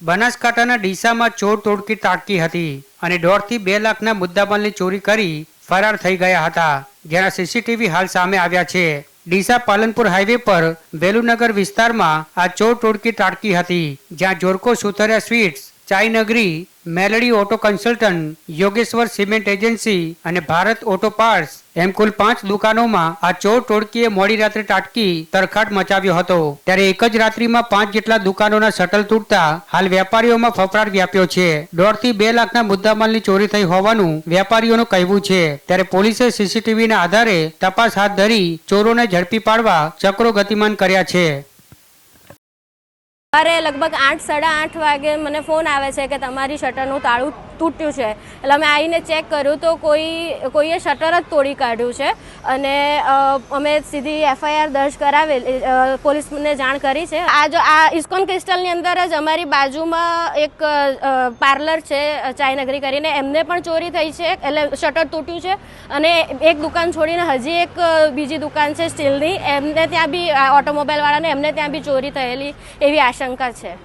બનાસકાંઠાના ડીસામાં ચોર ટોળકી ત્રાટકી હતી અને 1.5 થી 2 લાખના મુદ્દામાલની ચોરી કરી ફરાર થઈ ગયા હતા, જેના સીસીટીવી હાલ સામે આવ્યા છે। ડીસા પાલનપુર હાઈવે પર વેલુનગર વિસ્તારમાં આ ચોર ટોળકી ત્રાટકી હતી, જ્યાં જોરકો સુથરિયા સ્વીટ્સ, ચાયનગરી, Meldi auto consultant, Yogeshwar cement agency અને ભારત ઓટો પાર્ટ્સ એમ કુલ 5 દુકાનોમાં આ ચોર ટોળકીએ મોડી રાત્રે ત્રાટકી તરખાટ મચાવ્યો હતો। ત્યારે એક જ રાત્રિમાં 5 જેટલા દુકાનોના શટલ તૂટતા હાલ વેપારીઓમાં ફફડાટ વ્યાપ્યો છે। 1.5 થી 2 લાખના મુદ્દામાલની ચોરી થઈ હોવાનું વેપારીઓનું કહેવું છે। ત્યારે પોલીસે સીસીટીવીના આધારે તપાસ હાથ ધરી ચોરોને ઝડપી પાડવા ચક્રો ગતિમાન કર્યા છે। અરે લગભગ 8 સાડા 8 વાગે મને ફોન આવે છે કે તમારી શટરનું તાળું તૂટ્યું છે। એટલે અમે આવીને ચેક કર્યું તો કોઈએ શટર જ તોડી કાઢ્યું છે અને અમે સીધી એફઆઈઆર દર્જ કરાવેલી, પોલીસને જાણ કરી છે। આ ઇસ્કોન ક્રિસ્ટલની અંદર જ અમારી બાજુમાં એક પાર્લર છે ચાયનગરી કરીને, એમને પણ ચોરી થઈ છે, એટલે શટર તૂટ્યું છે અને એક દુકાન છોડીને હજી એક બીજી દુકાન છે સ્ટીલની, એમને ત્યાં બી ઓટોમોબાઈલ વાળાને એમને ત્યાં બી ચોરી થયેલી એવી આશંકા છે।